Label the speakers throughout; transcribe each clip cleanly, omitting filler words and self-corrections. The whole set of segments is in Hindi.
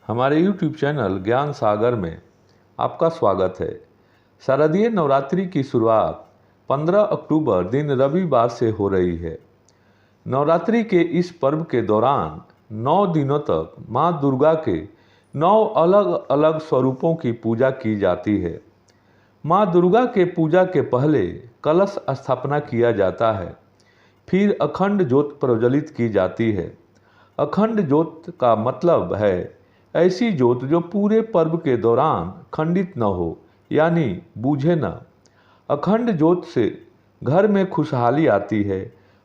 Speaker 1: हमारे YouTube चैनल ज्ञान सागर में आपका स्वागत है। शारदीय नवरात्रि की शुरुआत 15 अक्टूबर दिन रविवार से हो रही है। नवरात्रि के इस पर्व के दौरान 9 दिनों तक माँ दुर्गा के 9 अलग अलग स्वरूपों की पूजा की जाती है। माँ दुर्गा के पूजा के पहले कलश स्थापना किया जाता है, फिर अखंड ज्योत प्रज्वलित की जाती है। अखंड ज्योत का मतलब है ऐसी ज्योत जो पूरे पर्व के दौरान खंडित न हो, यानी बूझे न। अखंड ज्योत से घर में खुशहाली आती है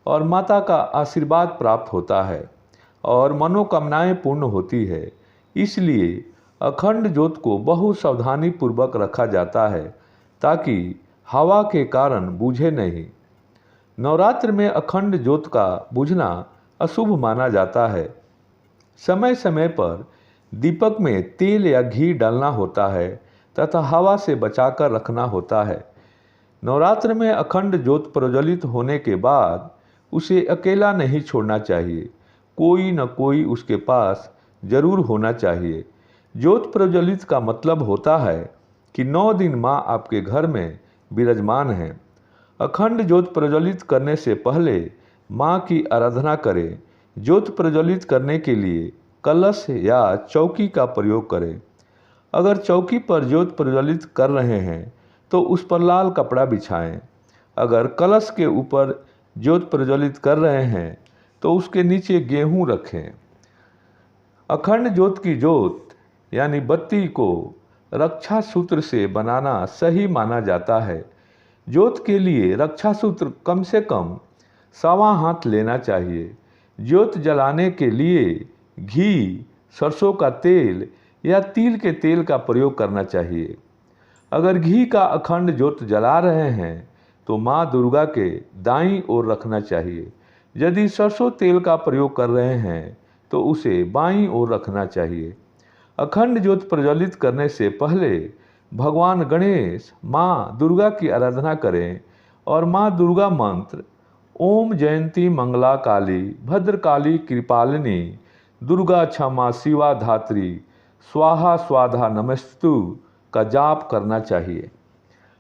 Speaker 1: और माता का आशीर्वाद प्राप्त होता है और मनोकामनाएं पूर्ण होती है। इसलिए अखंड ज्योत को बहुत सावधानी पूर्वक रखा जाता है ताकि हवा के कारण बूझे नहीं। नवरात्र में अखंड ज्योत का बुझना अशुभ माना जाता है। समय समय पर दीपक में तेल या घी डालना होता है तथा हवा से बचाकर रखना होता है। नवरात्र में अखंड ज्योत प्रज्वलित होने के बाद उसे अकेला नहीं छोड़ना चाहिए, कोई न कोई उसके पास जरूर होना चाहिए। ज्योत प्रज्वलित का मतलब होता है कि 9 दिन माँ आपके घर में विराजमान है। अखंड ज्योत प्रज्वलित करने से पहले माँ की आराधना करें। ज्योत प्रज्वलित करने के लिए कलश या चौकी का प्रयोग करें। अगर चौकी पर ज्योत प्रज्वलित कर रहे हैं तो उस पर लाल कपड़ा बिछाएं। अगर कलश के ऊपर ज्योत प्रज्वलित कर रहे हैं तो उसके नीचे गेहूं रखें। अखंड ज्योत की ज्योत यानी बत्ती को रक्षा सूत्र से बनाना सही माना जाता है। ज्योत के लिए रक्षा सूत्र कम से कम 1.25 हाथ लेना चाहिए। ज्योत जलाने के लिए घी, सरसों का तेल या तिल के तेल का प्रयोग करना चाहिए। अगर घी का अखंड ज्योत जला रहे हैं तो माँ दुर्गा के दाईं ओर रखना चाहिए। यदि सरसों तेल का प्रयोग कर रहे हैं तो उसे बाईं ओर रखना चाहिए। अखंड ज्योत प्रज्वलित करने से पहले भगवान गणेश, माँ दुर्गा की आराधना करें और माँ दुर्गा मंत्र ओम जयंती मंगला काली भद्रकाली कृपालिनी दुर्गा क्षमा शिवा धात्री स्वाहा स्वाधा नमस्तु का जाप करना चाहिए।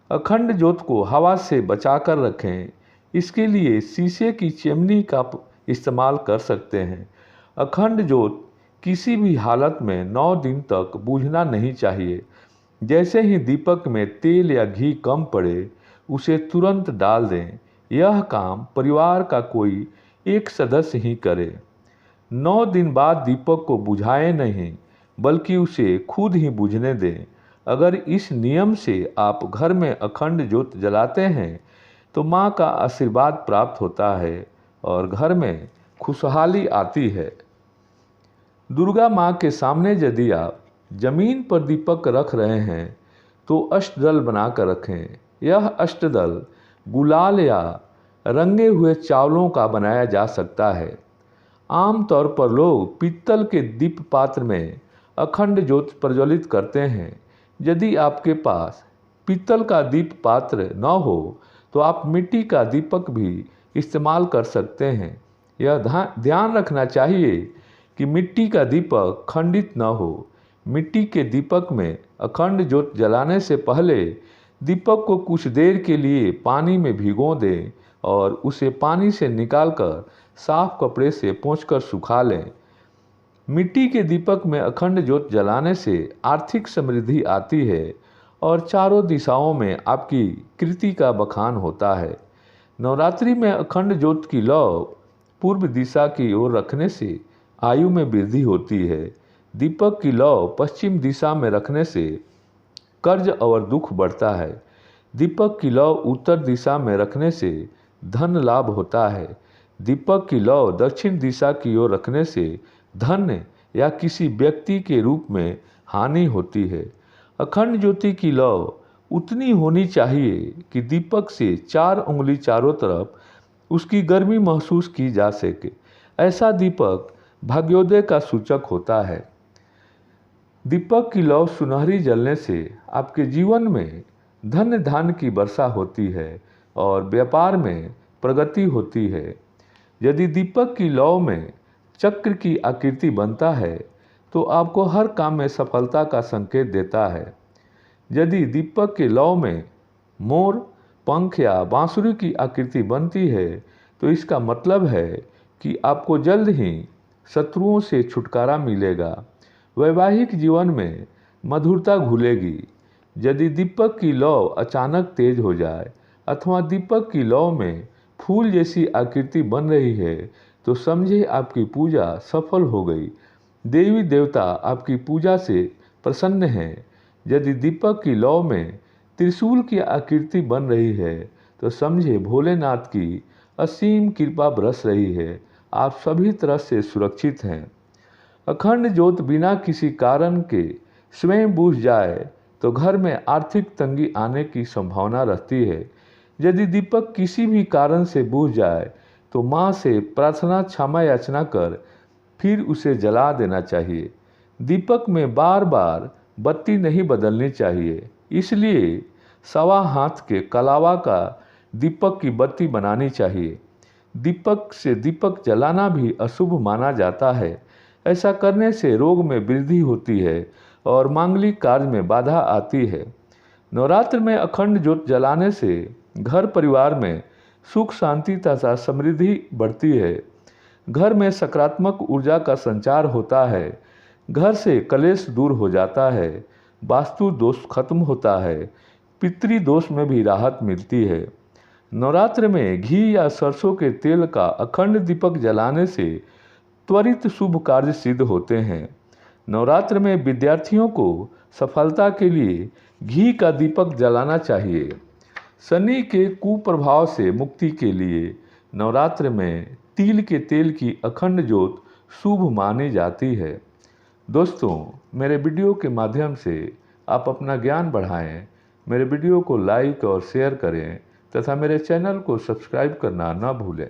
Speaker 1: अखंड ज्योत को हवा से बचाकर रखें। इसके लिए शीशे की चिमनी का इस्तेमाल कर सकते हैं। अखंड ज्योत किसी भी हालत में 9 दिन तक बूझना नहीं चाहिए। जैसे ही दीपक में तेल या घी कम पड़े उसे तुरंत डाल दें। यह काम परिवार का कोई एक सदस्य ही करे। 9 दिन बाद दीपक को बुझाएं नहीं, बल्कि उसे खुद ही बुझने दें। अगर इस नियम से आप घर में अखंड ज्योत जलाते हैं तो माँ का आशीर्वाद प्राप्त होता है और घर में खुशहाली आती है। दुर्गा माँ के सामने यदि आप जमीन पर दीपक रख रहे हैं तो अष्टदल बनाकर रखें। यह अष्टदल गुलाल या रंगे हुए चावलों का बनाया जा सकता है। आमतौर पर लोग पीतल के दीप पात्र में अखंड ज्योत प्रज्वलित करते हैं। यदि आपके पास पीतल का दीप पात्र न हो तो आप मिट्टी का दीपक भी इस्तेमाल कर सकते हैं। यह ध्यान रखना चाहिए कि मिट्टी का दीपक खंडित न हो। मिट्टी के दीपक में अखंड ज्योत जलाने से पहले दीपक को कुछ देर के लिए पानी में भिगो दें और उसे पानी से निकालकर साफ कपड़े से पोंछकर सुखा लें। मिट्टी के दीपक में अखंड ज्योत जलाने से आर्थिक समृद्धि आती है और चारों दिशाओं में आपकी कृति का बखान होता है। नवरात्रि में अखंड ज्योत की लौ पूर्व दिशा की ओर रखने से आयु में वृद्धि होती है। दीपक की लौ पश्चिम दिशा में रखने से कर्ज और दुख बढ़ता है। दीपक की लौ उत्तर दिशा में रखने से धन लाभ होता है। दीपक की लौ दक्षिण दिशा की ओर रखने से धन या किसी व्यक्ति के रूप में हानि होती है। अखंड ज्योति की लौ उतनी होनी चाहिए कि दीपक से 4 उंगली चारों तरफ उसकी गर्मी महसूस की जा सके। ऐसा दीपक भाग्योदय का सूचक होता है। दीपक की लौ सुनहरी जलने से आपके जीवन में धन धान्य की वर्षा होती है और व्यापार में प्रगति होती है। यदि दीपक की लौ में चक्र की आकृति बनता है तो आपको हर काम में सफलता का संकेत देता है। यदि दीपक के लौ में मोर, पंख या बांसुरी की आकृति बनती है तो इसका मतलब है कि आपको जल्द ही शत्रुओं से छुटकारा मिलेगा। वैवाहिक जीवन में मधुरता घुलेगी। यदि दीपक की लौ अचानक तेज हो जाए अथवा दीपक की लौ में फूल जैसी आकृति बन रही है तो समझे आपकी पूजा सफल हो गई। देवी देवता आपकी पूजा से प्रसन्न हैं। यदि दीपक की लौ में त्रिशूल की आकृति बन रही है तो समझे भोलेनाथ की असीम कृपा बरस रही है। आप सभी तरह से सुरक्षित हैं। अखंड ज्योत बिना किसी कारण के स्वयं बुझ जाए तो घर में आर्थिक तंगी आने की संभावना रहती है। यदि दीपक किसी भी कारण से बुझ जाए तो माँ से प्रार्थना क्षमा याचना कर फिर उसे जला देना चाहिए। दीपक में बार बार बत्ती नहीं बदलनी चाहिए, इसलिए सवा हाथ के कलावा का दीपक की बत्ती बनानी चाहिए। दीपक से दीपक जलाना भी अशुभ माना जाता है। ऐसा करने से रोग में वृद्धि होती है और मांगलिक कार्य में बाधा आती है। नवरात्र में अखंड ज्योत जलाने से घर परिवार में सुख शांति तथा समृद्धि बढ़ती है। घर में सकारात्मक ऊर्जा का संचार होता है। घर से कलेश दूर हो जाता है। वास्तु दोष खत्म होता है। पितृ दोष में भी राहत मिलती है। नवरात्र में घी या सरसों के तेल का अखंड दीपक जलाने से त्वरित शुभ कार्य सिद्ध होते हैं। नवरात्र में विद्यार्थियों को सफलता के लिए घी का दीपक जलाना चाहिए। शनि के कुप्रभाव से मुक्ति के लिए नवरात्र में तिल के तेल की अखंड ज्योत शुभ मानी जाती है। दोस्तों, मेरे वीडियो के माध्यम से आप अपना ज्ञान बढ़ाएं। मेरे वीडियो को लाइक और शेयर करें तथा मेरे चैनल को सब्सक्राइब करना न भूलें।